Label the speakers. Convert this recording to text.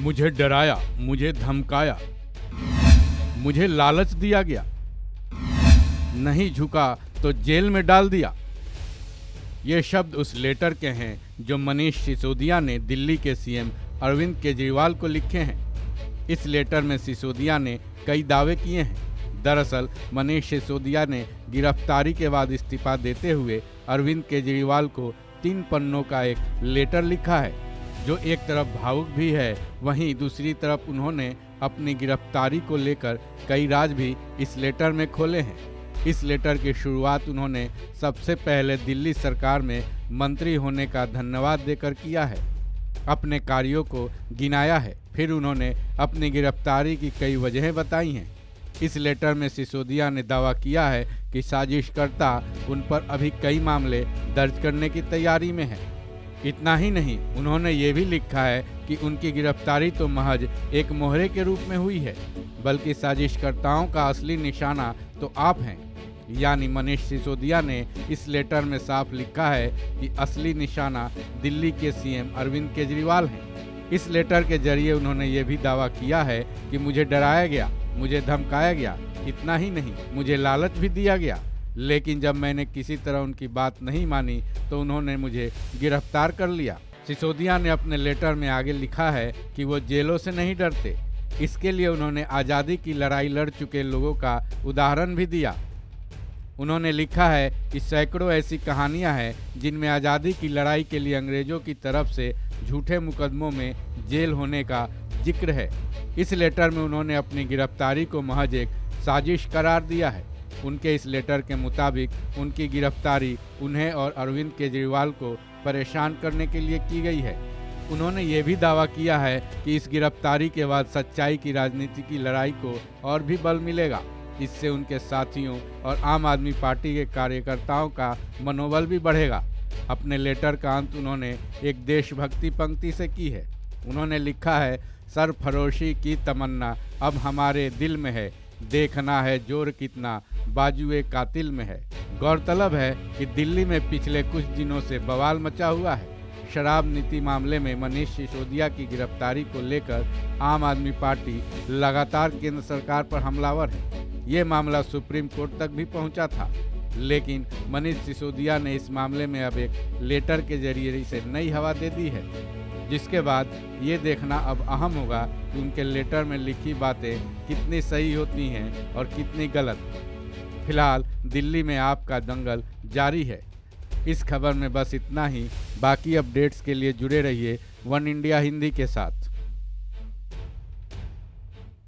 Speaker 1: मुझे डराया, मुझे धमकाया, मुझे लालच दिया गया, नहीं झुका तो जेल में डाल दिया। ये शब्द उस लेटर के हैं जो मनीष सिसोदिया ने दिल्ली के सीएम अरविंद केजरीवाल को लिखे हैं। इस लेटर में सिसोदिया ने कई दावे किए हैं। दरअसल मनीष सिसोदिया ने गिरफ्तारी के बाद इस्तीफा देते हुए अरविंद केजरीवाल को 3 पन्नों का एक लेटर लिखा है, जो एक तरफ भावुक भी है, वहीं दूसरी तरफ उन्होंने अपनी गिरफ्तारी को लेकर कई राज भी इस लेटर में खोले हैं। इस लेटर की शुरुआत उन्होंने सबसे पहले दिल्ली सरकार में मंत्री होने का धन्यवाद देकर किया है, अपने कार्यों को गिनाया है। फिर उन्होंने अपनी गिरफ्तारी की कई वजहें बताई हैं। इस लेटर में सिसोदिया ने दावा किया है कि साजिशकर्ता उन पर अभी कई मामले दर्ज करने की तैयारी में है। इतना ही नहीं, उन्होंने ये भी लिखा है कि उनकी गिरफ्तारी तो महज एक मोहरे के रूप में हुई है, बल्कि साजिशकर्ताओं का असली निशाना तो आप हैं। यानी मनीष सिसोदिया ने इस लेटर में साफ लिखा है कि असली निशाना दिल्ली के सीएम अरविंद केजरीवाल हैं। इस लेटर के जरिए उन्होंने ये भी दावा किया है कि मुझे डराया गया, मुझे धमकाया गया, इतना ही नहीं, मुझे लालच भी दिया गया, लेकिन जब मैंने किसी तरह उनकी बात नहीं मानी तो उन्होंने मुझे गिरफ्तार कर लिया। सिसोदिया ने अपने लेटर में आगे लिखा है कि वो जेलों से नहीं डरते। इसके लिए उन्होंने आज़ादी की लड़ाई लड़ चुके लोगों का उदाहरण भी दिया। उन्होंने लिखा है कि सैकड़ों ऐसी कहानियां हैं जिनमें आज़ादी की लड़ाई के लिए अंग्रेज़ों की तरफ से झूठे मुकदमों में जेल होने का जिक्र है। इस लेटर में उन्होंने अपनी गिरफ्तारी को महज एक साजिश करार दिया है। उनके इस लेटर के मुताबिक उनकी गिरफ्तारी उन्हें और अरविंद केजरीवाल को परेशान करने के लिए की गई है। उन्होंने ये भी दावा किया है कि इस गिरफ्तारी के बाद सच्चाई की राजनीति की लड़ाई को और भी बल मिलेगा। इससे उनके साथियों और आम आदमी पार्टी के कार्यकर्ताओं का मनोबल भी बढ़ेगा। अपने लेटर का अंत उन्होंने एक देशभक्ति पंक्ति से की है। उन्होंने लिखा है, सरफरोशी की तमन्ना अब हमारे दिल में है, देखना है जोर कितना बाजुए कातिल में है। गौरतलब है कि दिल्ली में पिछले कुछ दिनों से बवाल मचा हुआ है। शराब नीति मामले में मनीष सिसोदिया की गिरफ्तारी को लेकर आम आदमी पार्टी लगातार केंद्र सरकार पर हमलावर है। ये मामला सुप्रीम कोर्ट तक भी पहुंचा था, लेकिन मनीष सिसोदिया ने इस मामले में अब एक लेटर के जरिए इसे नई हवा दे दी है, जिसके बाद ये देखना अब अहम होगा कि उनके लेटर में लिखी बातें कितनी सही होती हैं और कितनी गलत। फिलहाल दिल्ली में आपका दंगल जारी है। इस खबर में बस इतना ही। बाकी अपडेट्स के लिए जुड़े रहिए वन इंडिया हिंदी के साथ।